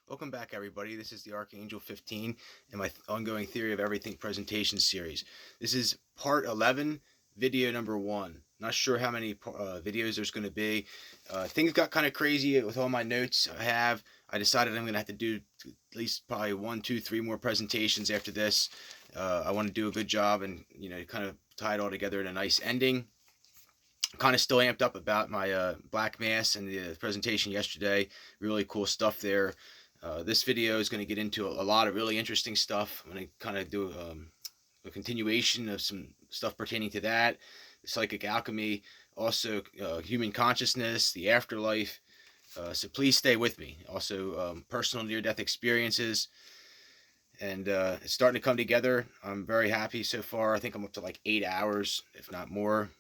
Welcome back, everybody. This is the Archangel 15 and my ongoing Theory of Everything presentation series. This is part 11, video number 1. Not sure how many videos there's going to be. Things got kind of crazy with all my notes I have. I decided I'm going to have to do at least probably 1, 2, 3 more presentations after this. I want to do a good job and, kind of tie it all together in a nice ending. I'm kind of still amped up about my Black Mass and the presentation yesterday. Really cool stuff there. This video is going to get into a lot of really interesting stuff. I'm going to kind of do a continuation of some stuff pertaining to that, psychic alchemy, also human consciousness, the afterlife. So please stay with me. Also, personal near-death experiences. And it's starting to come together. I'm very happy so far. I think I'm up to like 8 hours, if not more.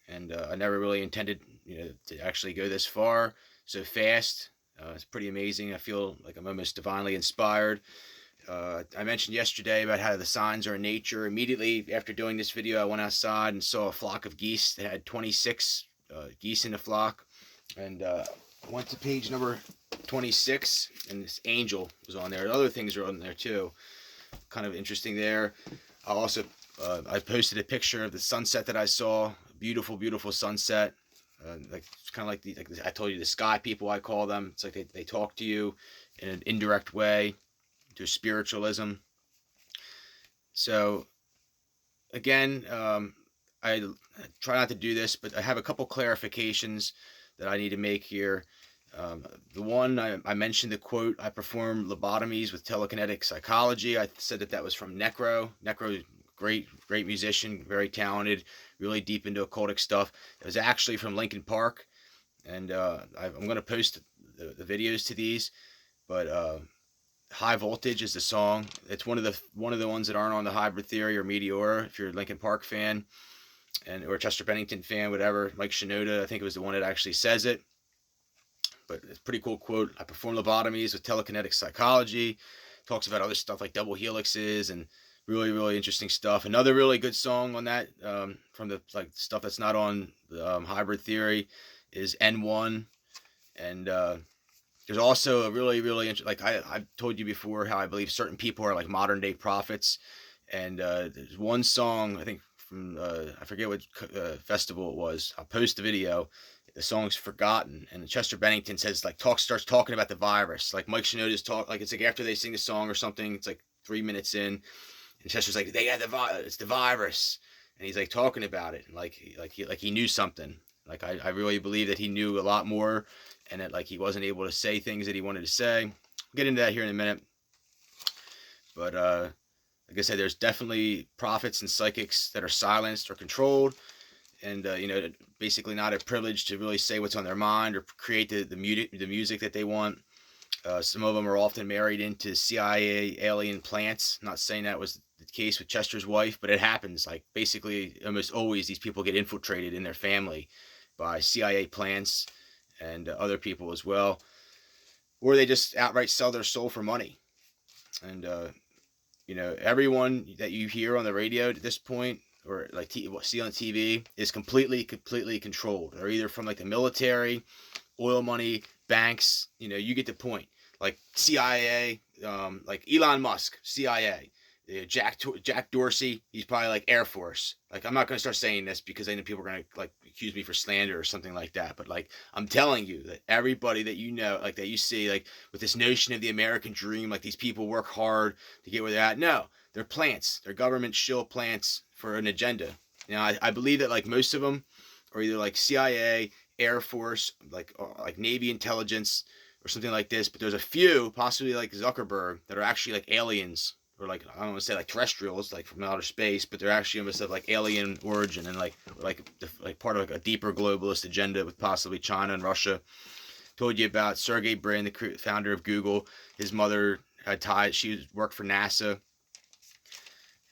And I never really intended, to actually go this far so fast. It's pretty amazing. I feel like I'm almost divinely inspired. I mentioned yesterday about how the signs are in nature. Immediately after doing this video, I went outside and saw a flock of geese that had 26 geese in the flock. And went to page number 26, and this angel was on there. Other things are on there too. Kind of interesting there. I also I posted a picture of the sunset that I saw. Beautiful, beautiful sunset. Like it's kind of like I told you, the sky people, I call them. It's like they talk to you in an indirect way, to spiritualism. So again, I try not to do this, but I have a couple clarifications that I need to make here. The one I mentioned the quote, I perform lobotomies with telekinetic psychology. I said that was from Necro. Necro, great musician, very talented, really deep into occultic stuff. It was actually from Linkin Park, and I'm going to post the videos to these. But High Voltage is the song. It's one of the ones that aren't on the Hybrid Theory or Meteora. If you're a Linkin Park fan, or Chester Bennington fan, whatever. Mike Shinoda, I think it was the one that actually says it. But it's a pretty cool quote. I perform lobotomies with telekinetic psychology. Talks about other stuff like double helixes and really, really interesting stuff. Another really good song on that, from the stuff that's not on the Hybrid Theory, is N1. And there's also a really, really I've told you before how I believe certain people are like modern day prophets. And there's one song, I think from I forget what festival it was. I'll post the video. The song's Forgotten, and Chester Bennington says starts talking about the virus. Like Mike Shinoda's it's like after they sing the song or something. It's like 3 minutes in, and Chester's like, they got it's the virus, and he's like talking about it, and he knew something. Like I really believe that he knew a lot more, and that he wasn't able to say things that he wanted to say. I'll get into that here in a minute. But like I said, there's definitely prophets and psychics that are silenced or controlled, and basically not a privilege to really say what's on their mind or create the music that they want. Some of them are often married into CIA alien plants. I'm not saying that was the case with Chester's wife, but it happens. Like basically almost always these people get infiltrated in their family by CIA plants and other people as well, or they just outright sell their soul for money. And everyone that you hear on the radio at this point, or see on TV, is completely controlled. They're either from the military, oil money, banks. You get the point. Like CIA, like Elon Musk, CIA. Jack Dorsey, he's probably like Air Force. I'm not gonna start saying this because I know people are gonna accuse me for slander or something like that. But I'm telling you that everybody that that you see, with this notion of the American dream, these people work hard to get where they're at. No, they're plants. They're government shill plants for an agenda. I believe that most of them are either CIA, Air Force, like Navy intelligence or something like this. But there's a few, possibly like Zuckerberg, that are actually aliens, or I don't want to say terrestrials, from outer space, but they're actually almost of alien origin, and part of a deeper globalist agenda with possibly China and Russia. Told you about Sergey Brin, the founder of Google. His mother had ties. She worked for NASA,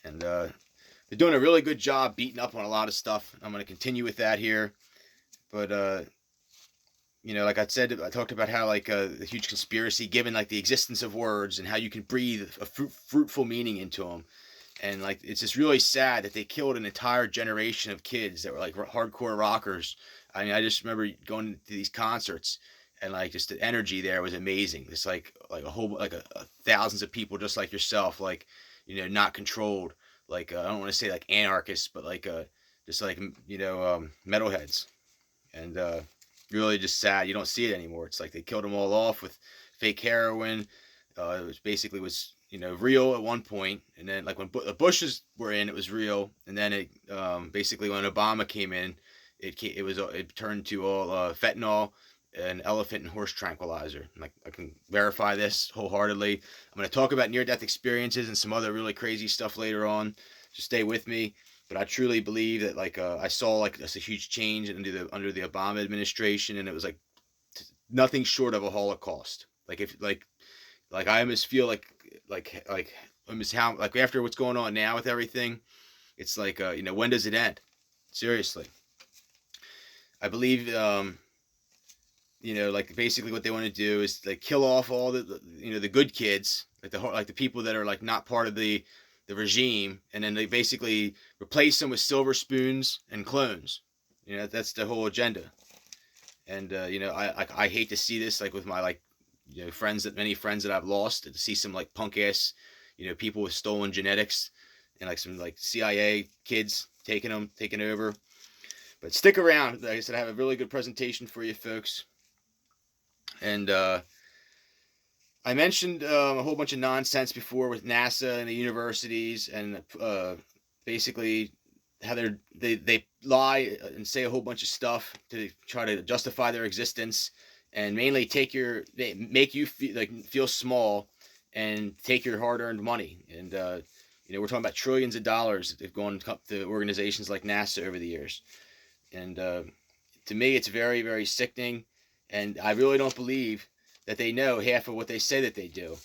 and they're doing a really good job beating up on a lot of stuff. I'm going to continue with that here, but like I said, I talked about how the huge conspiracy, given the existence of words and how you can breathe a fruitful meaning into them. And it's just really sad that they killed an entire generation of kids that were hardcore rockers. I mean, I just remember going to these concerts, and just the energy there was amazing. It's like a whole like a thousands of people just like yourself, like not controlled, like I don't want to say like anarchists, but like just like metalheads, and really just sad. You don't see it anymore. It's like they killed them all off with fake heroin. It was basically was real at one point, and then like when the Bushes were in, it was real, and then it basically when Obama came in, it turned to all fentanyl and elephant and horse tranquilizer. Like I can verify this wholeheartedly. I'm going to talk about near-death experiences and some other really crazy stuff later on. Just stay with me. But I truly believe that like I saw like that's a huge change under the Obama administration, and it was like nothing short of a Holocaust. Like if like I almost feel like almost how like after what's going on now with everything, it's like when does it end? Seriously, I believe like basically what they want to do is like kill off all the good kids, like the people that are like not part of the regime, and then they basically replace them with silver spoons and clones. That's the whole agenda. And I hate to see this like with my like many friends that I've lost, to see some like punk ass people with stolen genetics and like some like CIA kids taking over. But stick around. Like I said, I have a really good presentation for you folks. And I mentioned a whole bunch of nonsense before with NASA and the universities, and basically how they lie and say a whole bunch of stuff to try to justify their existence, and mainly they make you feel small and take your hard-earned money. And we're talking about trillions of dollars that have gone to organizations like NASA over the years. And to me, it's very, very sickening. And I really don't believe that they know half of what they say that they do.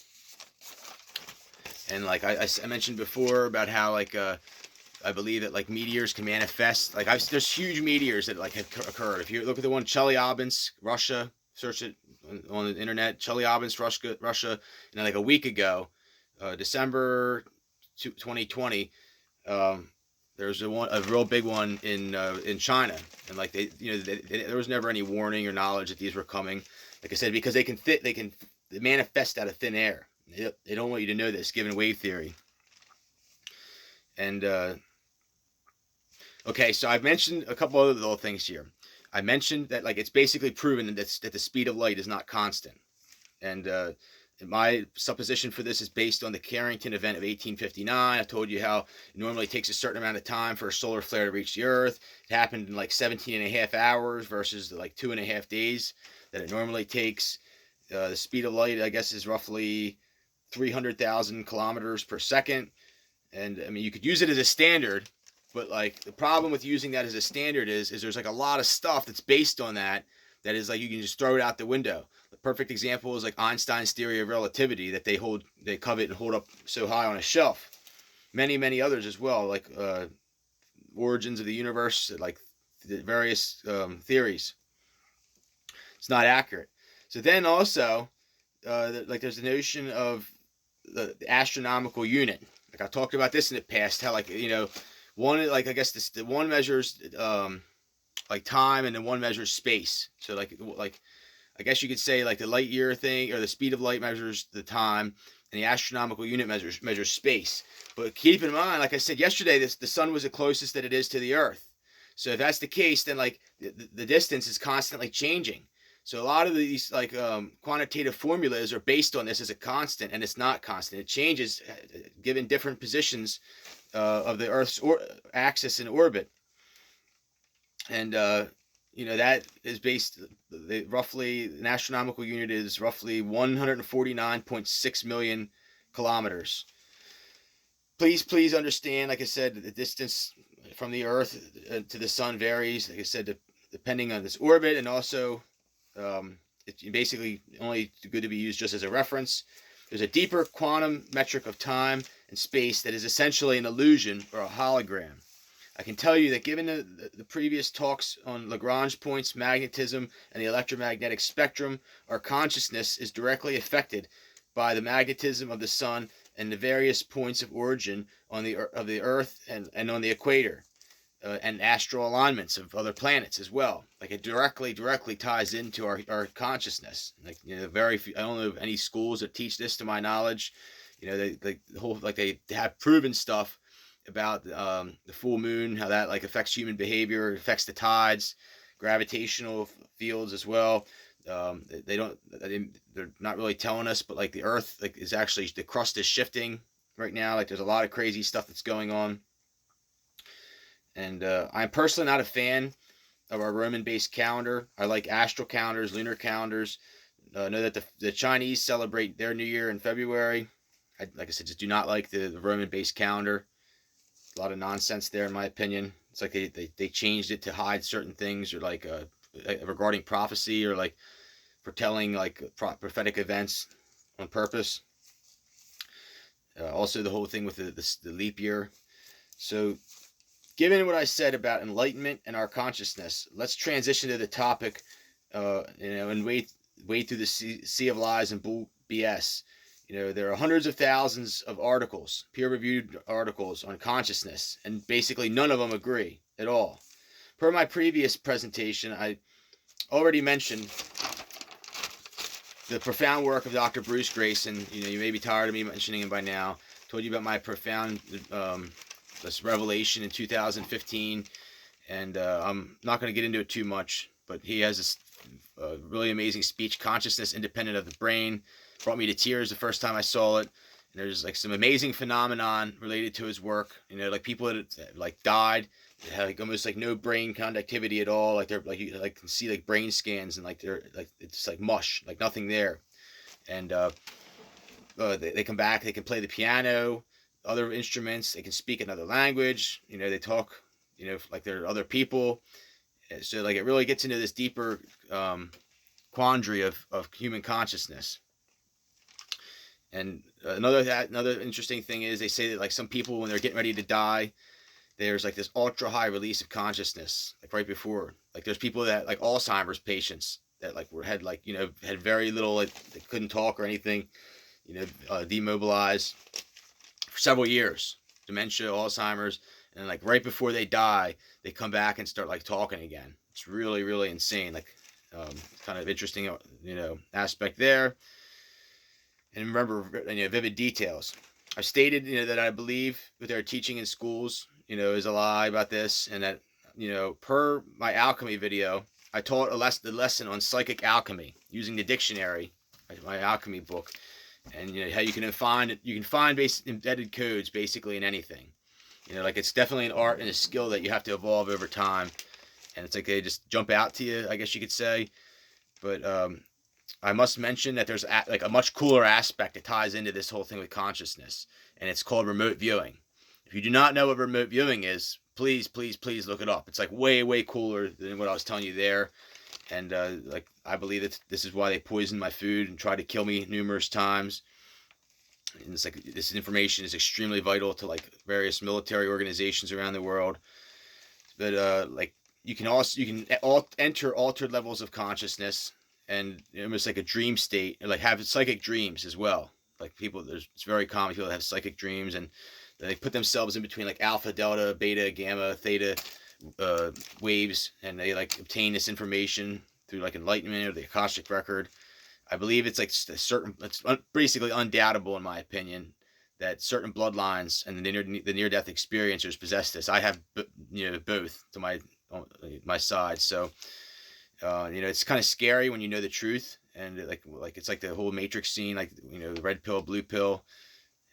And like I mentioned before about how like I believe that like meteors can manifest. Like there's huge meteors that like have occurred. If you look at the one Chelyabinsk, Russia, search it on the internet, Chelyabinsk, Russia, and then like a week ago, December 2020. There was a real big one in China, and like there was never any warning or knowledge that these were coming. Like I said, because they manifest out of thin air. They don't want you to know this, given wave theory. And okay, so I've mentioned a couple other little things here. I mentioned that like it's basically proven that the speed of light is not constant, and my supposition for this is based on the Carrington event of 1859. I told you how it normally takes a certain amount of time for a solar flare to reach the Earth. It happened in like 17 and a half hours versus the like 2.5 days that it normally takes. The speed of light, I guess, is roughly 300,000 kilometers per second. And I mean, you could use it as a standard, but like the problem with using that as a standard is there's like a lot of stuff that's based on that is like you can just throw it out the window. The perfect example is like Einstein's theory of relativity that they covet and hold up so high on a shelf. Many, many others as well, like origins of the universe, like the various theories. It's not accurate. So then also, like there's the notion of the astronomical unit. Like I talked about this in the past, how like one like I guess the one measures like time, and then one measures space. So like I guess you could say like the light year thing, or the speed of light measures the time, and the astronomical unit measures space. But keep in mind, like I said yesterday, the sun was the closest that it is to the Earth. So if that's the case, then like the distance is constantly changing. So a lot of these like quantitative formulas are based on this as a constant, and it's not constant. It changes given different positions of the Earth's axis in orbit. And that is based roughly, an astronomical unit is roughly 149.6 million kilometers. Please understand, like I said, the distance from the Earth to the sun varies, like I said, depending on this orbit, and also it's basically only good to be used just as a reference. There's a deeper quantum metric of time and space that is essentially an illusion or a hologram. I can tell you that given the previous talks on Lagrange points, magnetism, and the electromagnetic spectrum, our consciousness is directly affected by the magnetism of the sun and the various points of origin of the Earth and on the equator. and astral alignments of other planets as well. Like it directly ties into our consciousness. Like, you know, very few, I don't know of any schools that teach this to my knowledge. You know, they the whole, like they have proven stuff about the full moon, how that like affects human behavior, affects the tides, gravitational fields as well. They don't, they're not really telling us, but like the Earth, like, is actually, the crust is shifting right now. Like there's a lot of crazy stuff that's going on. And I'm personally not a fan of our Roman-based calendar. I like astral calendars, lunar calendars. Know that the Chinese celebrate their New Year in February. Like I said, just do not like the Roman-based calendar. A lot of nonsense there, in my opinion. It's like they changed it to hide certain things, or like regarding prophecy, or like foretelling like prophetic events on purpose. Also, the whole thing with the leap year. So, given what I said about enlightenment and our consciousness, let's transition to the topic, and wade through the sea of lies and bull BS. You know, there are hundreds of thousands of articles, peer-reviewed articles on consciousness, and basically none of them agree at all. Per my previous presentation, I already mentioned the profound work of Dr. Bruce Greyson. You know, you may be tired of me mentioning him by now. Told you about my profound this revelation in 2015, and I'm not going to get into it too much, but he has this really amazing speech, Consciousness Independent of the Brain. Brought me to tears the first time I saw it. And there's like some amazing phenomenon related to his work. You know, like people that like died, had like almost like no brain conductivity at all. Like they're like, you like can see like brain scans, and like they're like, it's like mush, like nothing there. And they come back, they can play the piano, other instruments, they can speak another language. You know, they talk, you know, like they're other people. So like it really gets into this deeper quandary of human consciousness. And another interesting thing is, they say that like some people, when they're getting ready to die, there's like this ultra high release of consciousness, like right before. Like there's people that, like Alzheimer's patients, that like had like, you know, had very little, like they couldn't talk or anything, you know, demobilized for several years, dementia, Alzheimer's, and like right before they die, they come back and start like talking again. It's really, really insane. Like kind of interesting, you know, aspect there. And remember, you know, vivid details. I've stated, you know, that I believe what they're teaching in schools, you know, is a lie about this, and that, you know, per my alchemy video, I taught the lesson on psychic alchemy using the dictionary, my alchemy book, and you know how you can find embedded codes basically in anything. You know, like it's definitely an art and a skill that you have to evolve over time, and it's like they just jump out to you, I guess you could say. But I must mention that there's like a much cooler aspect that ties into this whole thing with consciousness, and it's called remote viewing. If you do not know what remote viewing is, please, please, please look it up. It's like way, way cooler than what I was telling you there. And like I believe that this is why they poisoned my food and tried to kill me numerous times. And it's like this information is extremely vital to like various military organizations around the world. But like you can enter altered levels of consciousness, and almost like a dream state, or like have psychic dreams as well. Like people, it's very common, people that have psychic dreams, and they put themselves in between like alpha, delta, beta, gamma, theta waves, and they like obtain this information through like enlightenment or the Akashic record. I believe it's like it's basically undoubtable in my opinion that certain bloodlines and the near-death experiencers possess this. I have, you know, both to my side. So you know, it's kind of scary when you know the truth, and like it's like the whole Matrix scene, like, you know, the red pill, blue pill,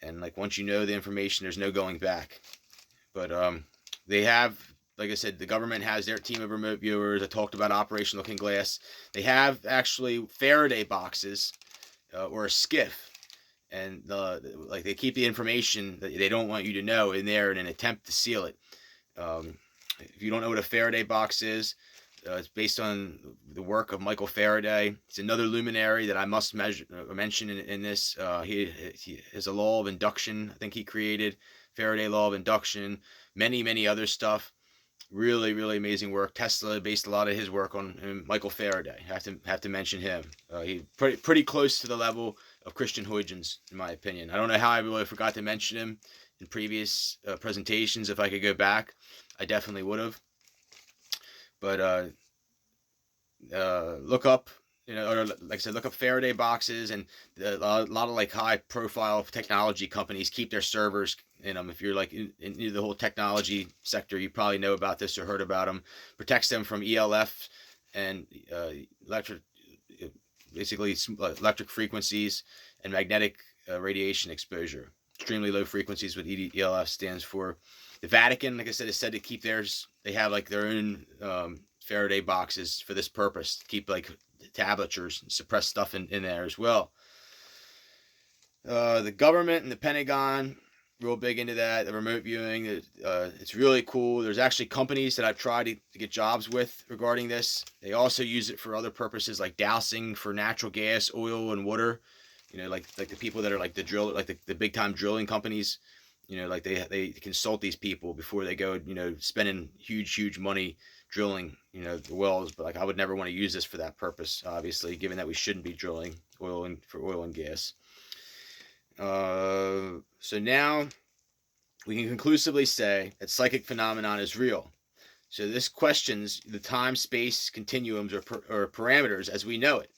and like once you know the information, there's no going back. But they have, like I said, the government has their team of remote viewers. I talked about Operation Looking Glass. They have actually Faraday boxes or a skiff, and like they keep the information that they don't want you to know in there in an attempt to seal it. If you don't know what a Faraday box is, it's based on the work of Michael Faraday. It's another luminary that I must mention in this. He has a law of induction, I think he created. Faraday law of induction, many other stuff. Really, really amazing work. Tesla based a lot of his work on Michael Faraday. Have to mention him. He pretty close to the level of Christian Huygens, in my opinion. I don't know how I really forgot to mention him in previous presentations. If I could go back, I definitely would have. But look up, or like I said, look up Faraday boxes, and a lot of like high profile technology companies keep their servers in them. If you're like in the whole technology sector, you probably know about this or heard about them. Protects them from ELF and electric, basically electric frequencies and magnetic radiation exposure. Extremely low frequencies, what ELF stands for. The Vatican, like I said, is said to keep theirs. They have like their own Faraday boxes for this purpose, to keep like tablatures and suppress stuff in there as well. The government and the Pentagon, real big into that. The remote viewing, it's really cool. There's actually companies that I've tried to get jobs with regarding this. They also use it for other purposes, like dowsing for natural gas, oil, and water. Like the people that are like the big time drilling companies. Like they consult these people before they go, spending huge money drilling, the wells. But like I would never want to use this for that purpose, obviously, given that we shouldn't be drilling for oil and gas. So now we can conclusively say that psychic phenomenon is real. So this questions the time-space continuums or parameters as we know it.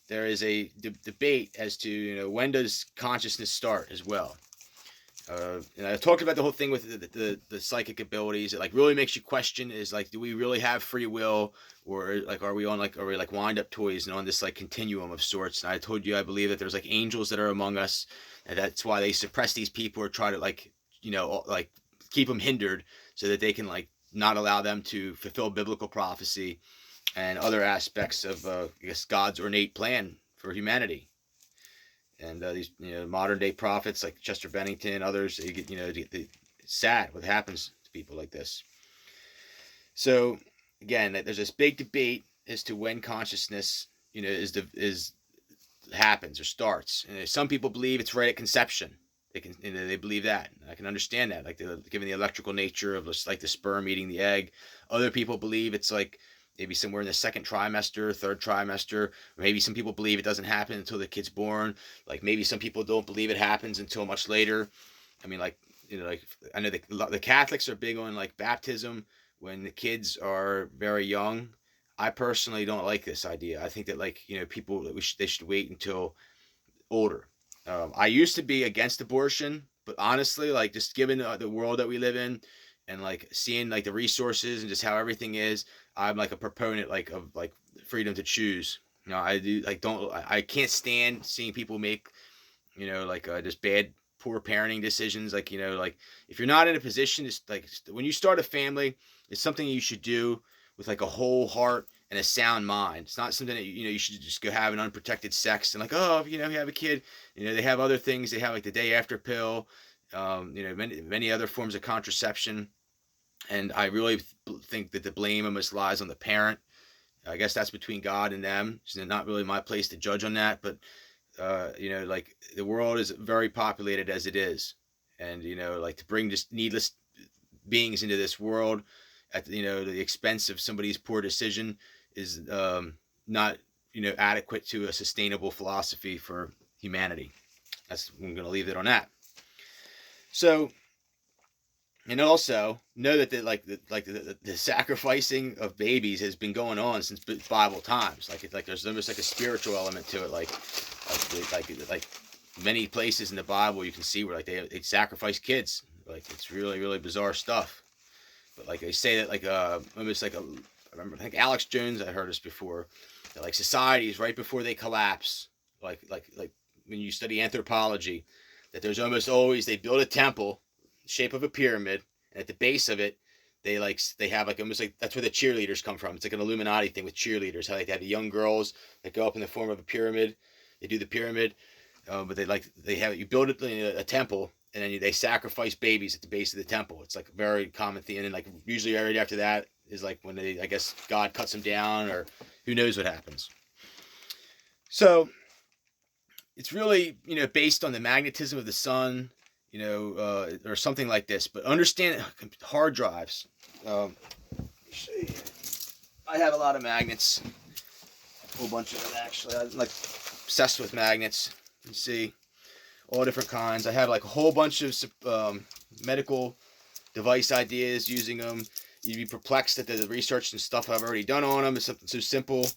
There is a debate as to when does consciousness start as well. And I talked about the whole thing with the psychic abilities. It like really makes you question: is like, do we really have free will, or like are we like wind up toys and on this like continuum of sorts? And I told you I believe that there's like angels that are among us, and that's why they suppress these people or try to like like keep them hindered so that they can like not allow them to fulfill biblical prophecy and other aspects of I guess God's ornate plan for humanity. And these modern day prophets like Chester Bennington, others, they get it's sad what happens to people like this. So again, there's this big debate as to when consciousness happens or starts. And some people believe it's right at conception. They believe that. I can understand that, like given the electrical nature of like the sperm eating the egg. Other people believe it's like maybe somewhere in the second trimester, third trimester. Or maybe some people believe it doesn't happen until the kid's born. Like maybe some people don't believe it happens until much later. I mean, like like I know the Catholics are big on like baptism when the kids are very young. I personally don't like this idea. I think that like people that they should wait until older. I used to be against abortion, but honestly, like just given the world that we live in, and like seeing like the resources and just how everything is, I'm like a proponent like of like freedom to choose. I do like I can't stand seeing people make like just bad poor parenting decisions. Like like if you're not in a position to like when you start a family, it's something you should do with like a whole heart and a sound mind. It's not something that you should just go have an unprotected sex and like, oh, you have a kid. They have other things. They have like the day after pill. Many other forms of contraception. And I really think that the blame almost lies on the parent. I guess that's between God and them. It's not really my place to judge on that. But like the world is very populated as it is, and like to bring just needless beings into this world at the expense of somebody's poor decision is not adequate to a sustainable philosophy for humanity. I'm going to leave it on that. So, and also know that the sacrificing of babies has been going on since Bible times. Like there's almost like a spiritual element to it. Like many places in the Bible you can see where like they sacrifice kids. Like it's really bizarre stuff. But like they say that like almost like I think Alex Jones, I heard this before, that like societies right before they collapse, like when you study anthropology, that there's almost always they build a temple, shape of a pyramid, and at the base of it, they have like almost like that's where the cheerleaders come from. It's like an Illuminati thing with cheerleaders. How they have the young girls that go up in the form of a pyramid. They do the pyramid, but they have you build a temple. And then they sacrifice babies at the base of the temple. It's like a very common thing. And then like usually right after that is like when I guess God cuts them down or who knows what happens. So it's really, based on the magnetism of the sun, or something like this. But understand hard drives. I have a lot of magnets. A whole bunch of them actually. I'm like obsessed with magnets. You see. all different kinds. I have like a whole bunch of medical device ideas using them. You'd be perplexed at the research and stuff I've already done on them. It's something so simple.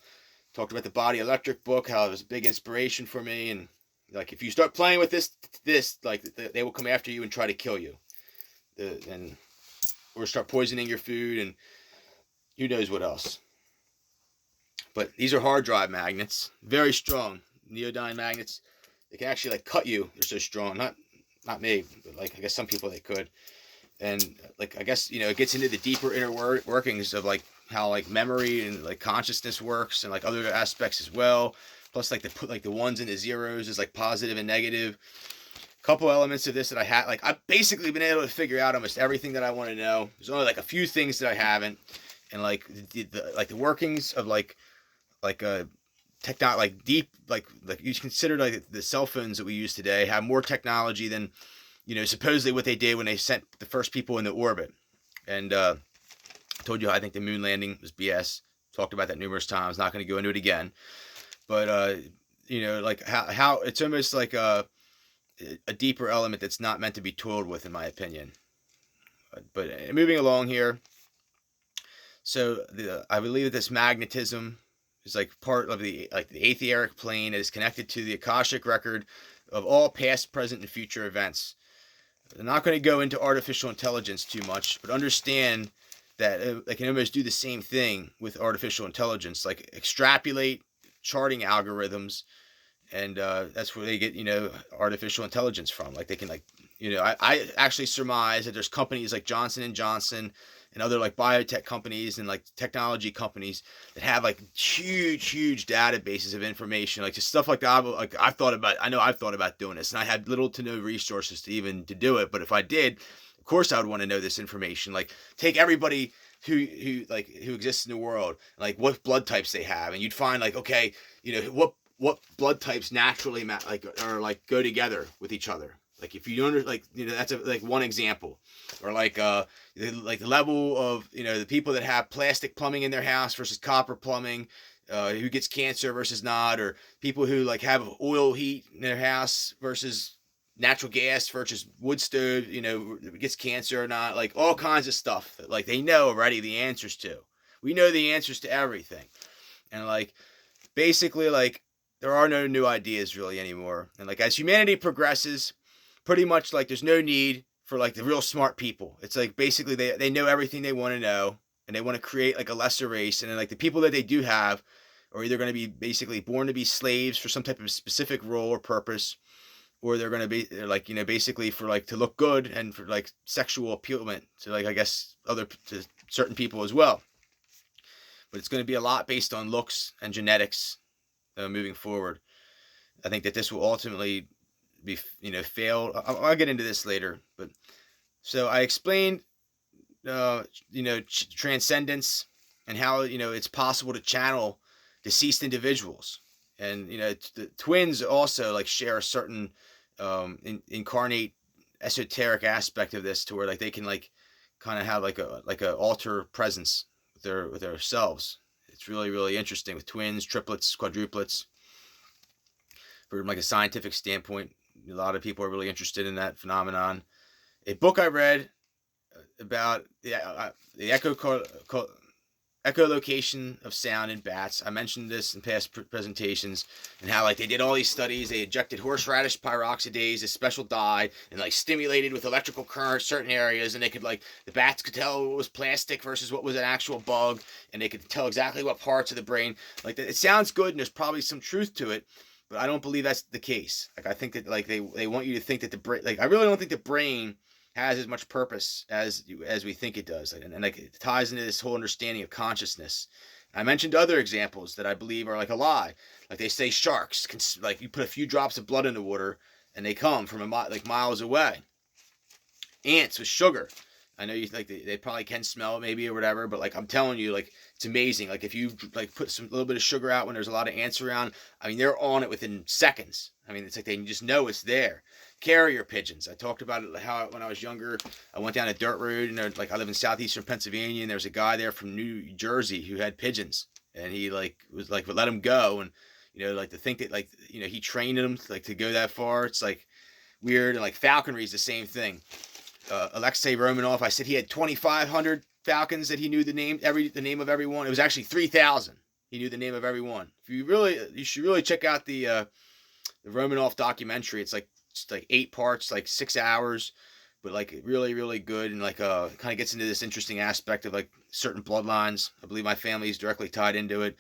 Talked about the Body Electric book, how it was a big inspiration for me. And like, if you start playing with this, like, they will come after you and try to kill you, or start poisoning your food, and who knows what else. But these are hard drive magnets, very strong neodyne magnets. They can actually like cut you. They're so strong. Not me, but like I guess some people they could. And like I guess it gets into the deeper inner workings of like how like memory and like consciousness works, and like other aspects as well. Plus like the ones and the zeros is like positive and negative. Couple elements of this that I had, like I've basically been able to figure out almost everything that I want to know. There's only like a few things that I haven't, and like the workings of like deep like you consider like the cell phones that we use today have more technology than supposedly what they did when they sent the first people into orbit. And I told you I think the moon landing was BS. Talked about that numerous times. Not going to go into it again. But like how it's almost like a deeper element that's not meant to be tooled with, in my opinion. But moving along here. So I believe that this magnetism is like part of the etheric plane that is connected to the Akashic record of all past, present, and future events. I'm not going to go into artificial intelligence too much, but understand that they can almost do the same thing with artificial intelligence, like extrapolate charting algorithms, and that's where they get artificial intelligence from. Like they can I actually surmise that there's companies like Johnson and Johnson and other like biotech companies and like technology companies that have like huge databases of information, like just stuff like that. Like I've thought about doing this, and I had little to no resources to do it. But if I did, of course I would want to know this information. Like take everybody who exists in the world, like what blood types they have, and you'd find like, okay, what blood types naturally go together with each other. Like if you that's like one example. Or like the level of the people that have plastic plumbing in their house versus copper plumbing, who gets cancer versus not, or people who like have oil heat in their house versus natural gas versus wood stove, gets cancer or not, like all kinds of stuff that like they know already the answers to. We know the answers to everything, and like basically like there are no new ideas really anymore. And like as humanity progresses, pretty much like there's no need for like the real smart people. It's like basically they know everything they want to know, and they want to create like a lesser race. And then like the people that they do have are either going to be basically born to be slaves for some type of specific role or purpose, or they're going to be like basically for like to look good and for like sexual appealment to like I guess to certain people as well. But it's going to be a lot based on looks and genetics moving forward. I think that this will ultimately be failed. I'll get into this later, but so I explained transcendence and how it's possible to channel deceased individuals, and the twins also like share a certain incarnate esoteric aspect of this, to where like they can like kind of have like a alter presence with their selves. It's really interesting with twins, triplets, quadruplets. From like a scientific standpoint, a lot of people are really interested in that phenomenon. A book I read about the echolocation of sound in bats. I mentioned this in past presentations, and how like they did all these studies. They injected horseradish peroxidase, a special dye, and like stimulated with electrical current certain areas, and they could like the bats could tell what was plastic versus what was an actual bug, and they could tell exactly what parts of the brain. Like it sounds good, and there's probably some truth to it. But I don't believe that's the case. Like I think that like they want you to think that the brain, like I really don't think the brain has as much purpose as we think it does, and like it ties into this whole understanding of consciousness. I mentioned other examples that I believe are like a lie. Like they say sharks can, like you put a few drops of blood in the water and they come from like miles away. Ants with sugar. I know you like they probably can smell it maybe or whatever, but like I'm telling you, like it's amazing. Like if you like put some little bit of sugar out when there's a lot of ants around, I mean they're on it within seconds. I mean it's like they just know it's there. Carrier pigeons. I talked about it how when I was younger, I went down a dirt road, and like I live in southeastern Pennsylvania, and there was a guy there from New Jersey who had pigeons, and he like was like would let them go, and like to think that like he trained them like to go that far. It's like weird. And like falconry is the same thing. Alexei Romanov, I said he had 2,500 falcons that he knew the name of every one. It was actually 3,000. He knew the name of every one. You should really check out the Romanov documentary. It's like 8 parts, like 6 hours, but like really, really good. And like kind of gets into this interesting aspect of like certain bloodlines. I believe my family is directly tied into it.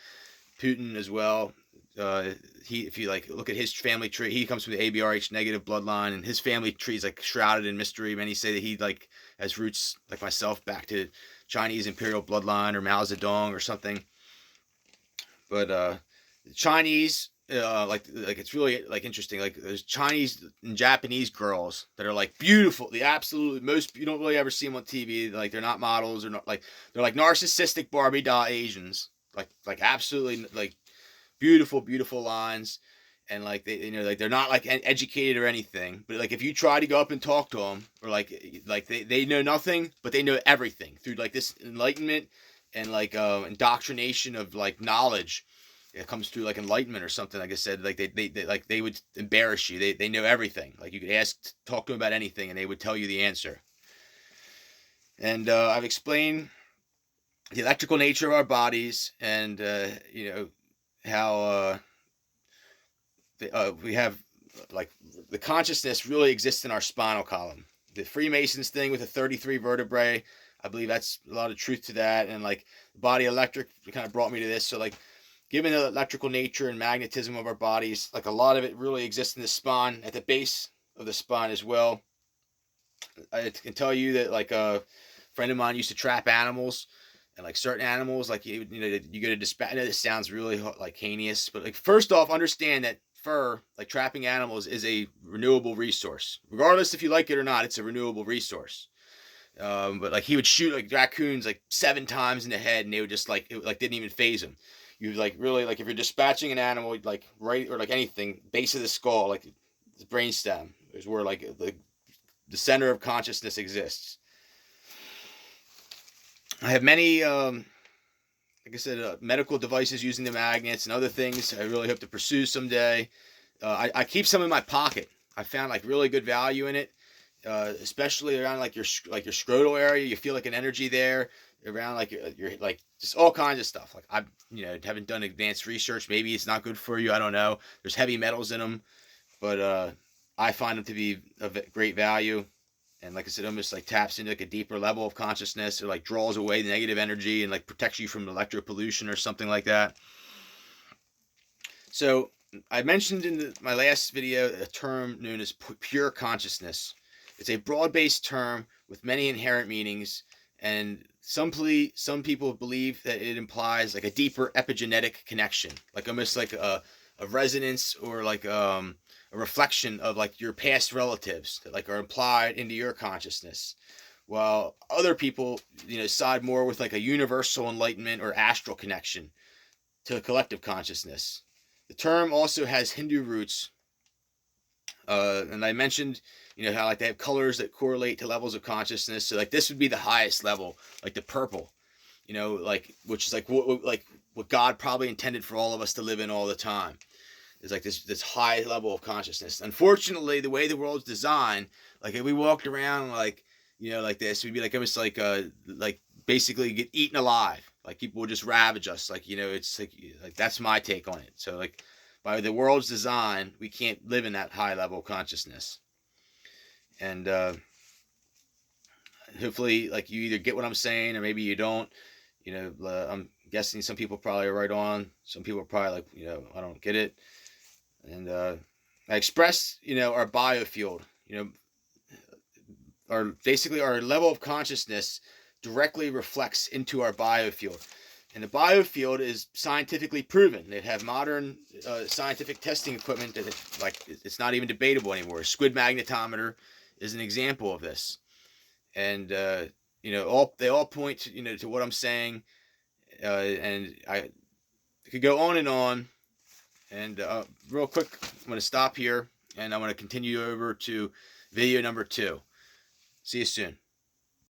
Putin as well. If you like look at his family tree, he comes from the ABRH negative bloodline, and his family tree is like shrouded in mystery. Many say that he like has roots like myself back to Chinese imperial bloodline or Mao Zedong or something. But the Chinese, like it's really like interesting. Like there's Chinese and Japanese girls that are like beautiful. The absolute most, you don't really ever see them on TV. Like they're not models or not, like they're like narcissistic Barbie doll Asians. Like absolutely like beautiful lines, and like they, like they're not like educated or anything, but like if you try to go up and talk to them, or like they know nothing, but they know everything through like this enlightenment and like indoctrination of like knowledge. It comes through like enlightenment or something. Like I said, like they would embarrass you. They know everything. Like you could talk to them about anything, and they would tell you the answer. And I've explained the electrical nature of our bodies, and how we have like the consciousness really exists in our spinal column. The Freemasons thing with the 33 vertebrae, I believe that's a lot of truth to that. And like body electric kind of brought me to this. So like given the electrical nature and magnetism of our bodies, like a lot of it really exists in the spine, at the base of the spine as well. I can tell you that like a friend of mine used to trap animals. And like certain animals, like you go to dispatch. I know this sounds really like heinous, but like first off, understand that fur, like trapping animals, is a renewable resource. Regardless if you like it or not, it's a renewable resource. But like he would shoot like raccoons like 7 times in the head, and they would just like it like didn't even phase him. You like really like if you're dispatching an animal, like right or like anything, base of the skull, like the brainstem is where like the center of consciousness exists. I have many, like I said, medical devices using the magnets and other things I really hope to pursue someday. I keep some in my pocket. I found like really good value in it, especially around like your scrotal area. You feel like an energy there around like your like just all kinds of stuff. Like I haven't done advanced research. Maybe it's not good for you. I don't know. There's heavy metals in them, but I find them to be of great value. And like I said, almost like taps into like a deeper level of consciousness, or like draws away the negative energy and like protects you from electropollution or something like that. So I mentioned in my last video a term known as pure consciousness. It's a broad-based term with many inherent meanings, and some people believe that it implies like a deeper epigenetic connection, like almost like a resonance, or like a reflection of like your past relatives that like are implied into your consciousness, while other people side more with like a universal enlightenment or astral connection to a collective consciousness. The term also has Hindu roots, and I mentioned how like they have colors that correlate to levels of consciousness. So like this would be the highest level, like the purple, like which is like what God probably intended for all of us to live in all the time. It's like this high level of consciousness. Unfortunately, the way the world's designed, like if we walked around like like this, we'd be like almost like basically get eaten alive. Like people would just ravage us. Like it's like that's my take on it. So like by the world's design, we can't live in that high level of consciousness. And hopefully, like you either get what I'm saying or maybe you don't. I'm guessing some people probably are right on. Some people are probably like I don't get it. And I express, our biofield, our level of consciousness directly reflects into our biofield. And the biofield is scientifically proven. They have modern scientific testing equipment that it's not even debatable anymore. A squid magnetometer is an example of this. And, they all point to, to what I'm saying. And I could go on and on. And real quick, I'm going to stop here, and I'm going to continue over to video number 2. See you soon.